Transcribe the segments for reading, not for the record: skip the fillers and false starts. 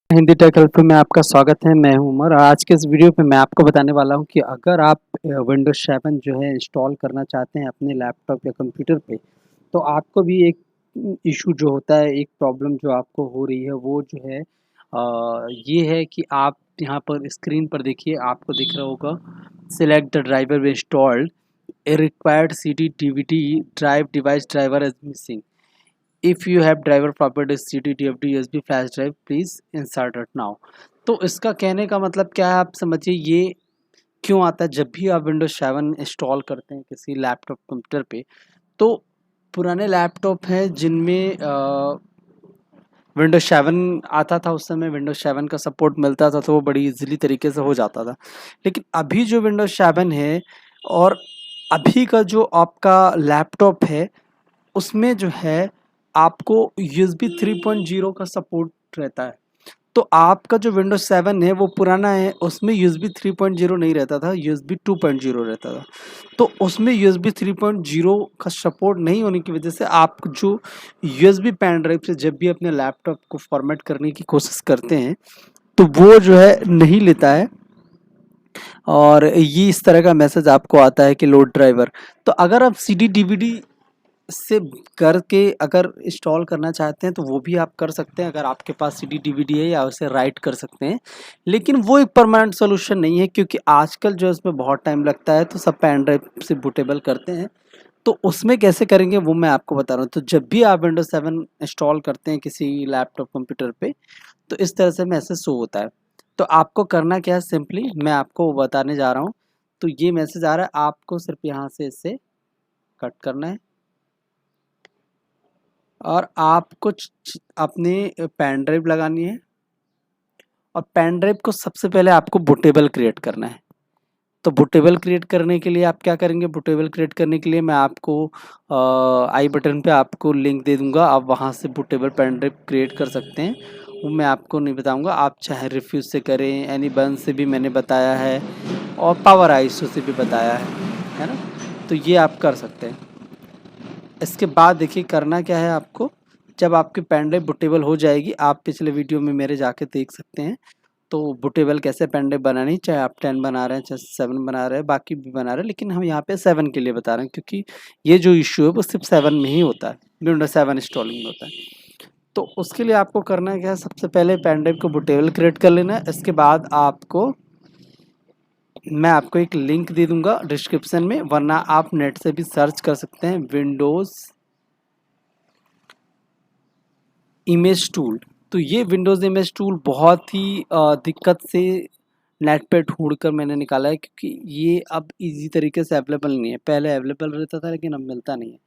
Hindi take help में आपका स्वागत है। मैं हूं उमर और आज के इस वीडियो पे मैं आपको बताने वाला हूं कि अगर आप विंडोज 7 जो है इंस्टॉल करना चाहते हैं अपने लैपटॉप या कंप्यूटर पे, तो आपको भी एक इशू जो होता है, एक प्रॉब्लम जो आपको हो रही है वो जो है ये है कि आप यहाँ पर स्क्रीन पर देखिए, आपको दिख रहा होगा select the driver installed A required CD DVD drive device driver is missing. If you have driver properties CD DFD USB flash drive please insert it now. तो इसका कहने का मतलब क्या है, आप समझिए ये क्यों आता है। जब भी आप विंडोज 7 इंस्टॉल करते हैं किसी लैपटॉप कंप्यूटर पे, तो पुराने लैपटॉप हैं जिनमें विंडोज 7 आता था, उस समय विंडोज 7 का सपोर्ट मिलता था तो वो बड़ी इजीली तरीके से हो जाता था। लेकिन अभी जो विंडोज 7 है और अभी का जो आपका लैपटॉप है, उसमें जो है आपको USB 3.0 का सपोर्ट रहता है। तो आपका जो विंडोज 7 है वो पुराना है, उसमें USB 3.0 नहीं रहता था, USB 2.0 रहता था। तो उसमें USB 3.0 का सपोर्ट नहीं होने की वजह से आप जो USB पेन ड्राइव से जब भी अपने लैपटॉप को फॉर्मेट करने की कोशिश करते हैं, तो वो जो है नहीं लेता है और ये इस तरह का मैसेज आपको आता है कि लोड ड्राइवर। तो अगर आप CD DVD से करके अगर इंस्टॉल करना चाहते हैं तो वो भी आप कर सकते हैं, अगर आपके पास CD DVD है, या उसे राइट कर सकते हैं। लेकिन वो एक परमानेंट सोल्यूशन नहीं है, क्योंकि आजकल जो है उसमें बहुत टाइम लगता है, तो सब पेन ड्राइव से बूटेबल करते हैं। तो उसमें कैसे करेंगे वो मैं आपको बता रहा हूँ। तो जब भी आप विंडोज 7 इंस्टॉल करते हैं किसी लैपटॉप कंप्यूटर पे, तो इस तरह से मैसेज शो होता है। तो आपको करना क्या है, सिंपली मैं आपको बताने जा रहा हूँ। तो ये मैसेज आ रहा है, आपको सिर्फ यहाँ से इसे कट करना है और आपको अपने पेन ड्राइव लगानी है। और पेन ड्राइव को सबसे पहले आपको बूटेबल क्रिएट करना है। तो बूटेबल क्रिएट करने के लिए आप क्या करेंगे, बूटेबल क्रिएट करने के लिए मैं आपको आई बटन पे आपको लिंक दे दूंगा, आप वहाँ से बूटेबल पेन ड्राइव क्रिएट कर सकते हैं। वो मैं आपको नहीं बताऊंगा, आप चाहे रिफ्यूज से करें, एनी बन से भी मैंने बताया है और पावर आईसो से भी बताया है ना। तो ये आप कर सकते हैं। इसके बाद देखिए करना क्या है आपको, जब आपकी पेन ड्राइव बूटेबल हो जाएगी, आप पिछले वीडियो में मेरे जाके देख सकते हैं। तो बूटेबल कैसे पेन ड्राइव बनानी, चाहे आप 10 बना रहे हैं, चाहे 7 बना रहे हैं, बाकी भी बना रहे हैं, लेकिन हम यहाँ पे 7 के लिए बता रहे हैं क्योंकि ये जो इश्यू है वो सिर्फ 7 में ही होता है, विंडोज 7 इंस्टॉलिंग में होता है। तो उसके लिए आपको करना क्या है, सबसे पहले पेन ड्राइव को बूटेबल क्रिएट कर लेना है। इसके बाद आपको मैं आपको एक लिंक दे दूंगा डिस्क्रिप्शन में, वरना आप नेट से भी सर्च कर सकते हैं, विंडोज इमेज टूल। तो ये विंडोज़ इमेज टूल बहुत ही दिक्कत से नेट पे ढूंढ कर मैंने निकाला है, क्योंकि ये अब इजी तरीके से अवेलेबल नहीं है। पहले अवेलेबल रहता था लेकिन अब मिलता नहीं है।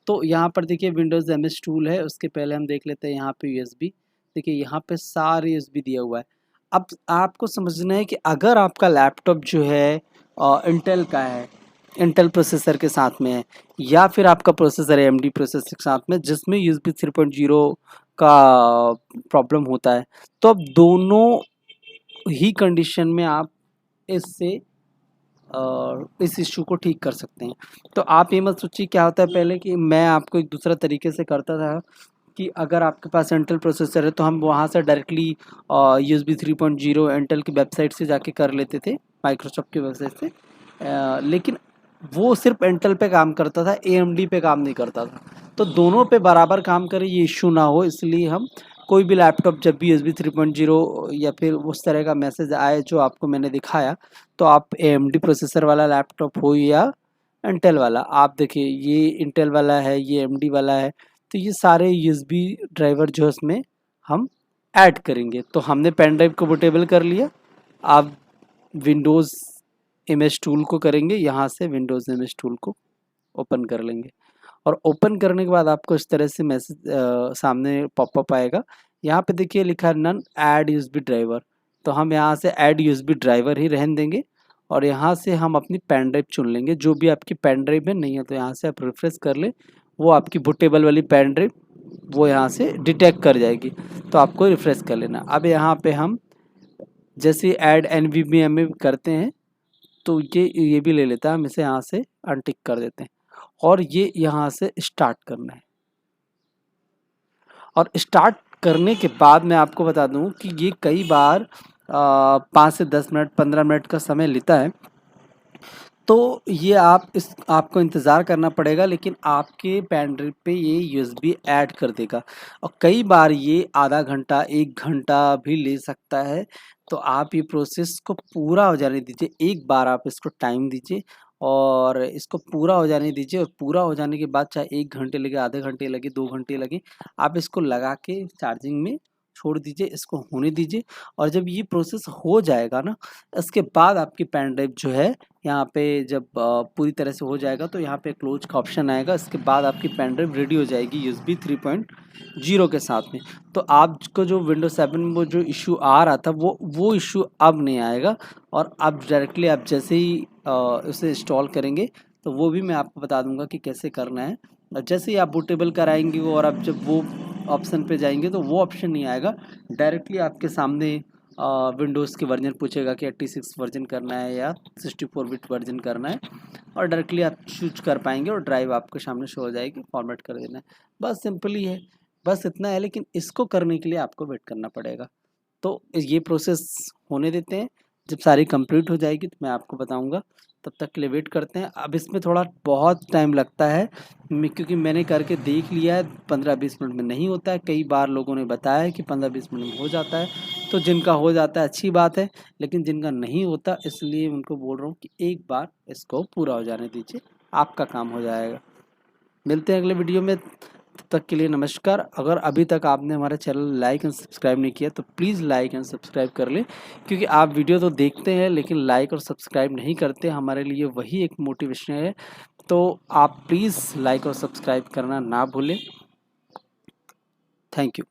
तो यहाँ पर देखिए विंडोज़ इमेज टूल है, उसके पहले हम देख लेते हैं यहाँ पे USB। देखिए यहाँ पे सारे USB दिया हुआ है। अब आपको समझना है कि अगर आपका लैपटॉप जो है इंटेल का है, इंटेल प्रोसेसर के साथ में है, या फिर आपका प्रोसेसर AMD प्रोसेसर के साथ में जिसमें USB 3.0 का प्रॉब्लम होता है, तो अब दोनों ही कंडीशन में आप इससे इस इश्यू को ठीक कर सकते हैं। तो आप ये मत सोचिए क्या होता है पहले, कि मैं आपको एक दूसरा तरीके से करता था कि अगर आपके पास इंटेल प्रोसेसर है तो हम वहाँ से डायरेक्टली USB 3.0 इंटेल की वेबसाइट से जाके कर लेते थे, माइक्रोसॉफ्ट की वेबसाइट से। लेकिन वो सिर्फ इंटेल पे काम करता था, AMD पे काम नहीं करता था। तो दोनों पे बराबर काम करे, ये इश्यू ना हो, इसलिए हम कोई भी लैपटॉप जब भी USB 3.0 या फिर उस तरह का मैसेज आए जो आपको मैंने दिखाया, तो आप AMD प्रोसेसर वाला लैपटॉप हो या इंटेल वाला, आप देखिए ये इंटेल वाला है, ये AMD वाला है, तो ये सारे USB ड्राइवर जो इसमें हम ऐड करेंगे। तो हमने पेन ड्राइव को बूटेबल कर लिया। आप विंडोज़ इमेज टूल को करेंगे, यहाँ से विंडोज़ इमेज टूल को ओपन कर लेंगे और ओपन करने के बाद आपको इस तरह से मैसेज सामने पॉपअप आएगा। यहाँ पे देखिए लिखा है नन ऐड USB ड्राइवर, तो हम यहाँ से ऐड USB ड्राइवर ही रहने देंगे और यहाँ से हम अपनी पेन ड्राइव चुन लेंगे, जो भी आपकी पेन ड्राइव है। नहीं है तो यहाँ से आप रिफ्रेश कर ले, वो आपकी बूटेबल वाली पेन ड्राइव वो यहाँ से डिटेक्ट कर जाएगी, तो आपको रिफ्रेश कर लेना। अब यहाँ पे हम जैसे ऐड NVMe करते हैं, तो ये भी ले लेता है, हम इसे यहाँ से अनटिक कर देते हैं और ये यहाँ से स्टार्ट करना है। और स्टार्ट करने के बाद मैं आपको बता दूं कि ये कई बार 5 से 10 मिनट 15 मिनट का समय लेता है। तो ये आपको इंतज़ार करना पड़ेगा, लेकिन आपके पेन ड्राइव पे ये यूएसबी ऐड कर देगा और कई बार ये आधा घंटा 1 घंटा भी ले सकता है। तो आप ये प्रोसेस को पूरा हो जाने दीजिए, एक बार आप इसको टाइम दीजिए और इसको पूरा हो जाने दीजिए और पूरा हो जाने के बाद चाहे 1 घंटे लगे, आधे घंटे लगे, 2 घंटे लगे, आप इसको लगा के चार्जिंग में छोड़ दीजिए, इसको होने दीजिए और जब ये प्रोसेस हो जाएगा ना, इसके बाद आपकी पेन ड्राइव जो है यहाँ पे जब पूरी तरह से हो जाएगा तो यहाँ पे क्लोज का ऑप्शन आएगा। इसके बाद आपकी पेन ड्राइव रेडी हो जाएगी यूएसबी 3.0 के साथ में। तो आपको जो विंडोज 7 में वो जो इशू आ रहा था वो इशू अब नहीं आएगा और अब डायरेक्टली आप जैसे ही उसे इंस्टॉल करेंगे तो वो भी मैं आपको बता दूंगा कि कैसे करना है। और जैसे ही आप बूटेबल कराएंगे और आप जब वो ऑप्शन पे जाएंगे तो वो ऑप्शन नहीं आएगा, डायरेक्टली आपके सामने विंडोज़ के वर्जन पूछेगा कि 86 वर्जन करना है या 64 बिट वर्जन करना है और डायरेक्टली आप चूज कर पाएंगे और ड्राइव आपके सामने शो हो जाएगी, फॉर्मेट कर देना है। बस सिंपल ही है, बस इतना है, लेकिन इसको करने के लिए आपको वेट करना पड़ेगा। तो ये प्रोसेस होने देते हैं, जब सारी कंप्लीट हो जाएगी तो मैं आपको बताऊंगा, तब तक के लिए वेट करते हैं। अब इसमें थोड़ा बहुत टाइम लगता है क्योंकि मैंने करके देख लिया है, 15-20 मिनट में नहीं होता है। कई बार लोगों ने बताया है कि 15-20 मिनट में हो जाता है, तो जिनका हो जाता है अच्छी बात है, लेकिन जिनका नहीं होता इसलिए उनको बोल रहा हूँ कि एक बार इसको पूरा हो जाने दीजिए, आपका काम हो जाएगा। मिलते हैं अगले वीडियो में, तब तक के लिए नमस्कार। अगर अभी तक आपने हमारा चैनल लाइक एंड सब्सक्राइब नहीं किया तो प्लीज़ लाइक एंड सब्सक्राइब कर लें, क्योंकि आप वीडियो तो देखते हैं लेकिन लाइक और सब्सक्राइब नहीं करते, हमारे लिए वही एक मोटिवेशन है। तो आप प्लीज़ लाइक और सब्सक्राइब करना ना भूलें। Thank you.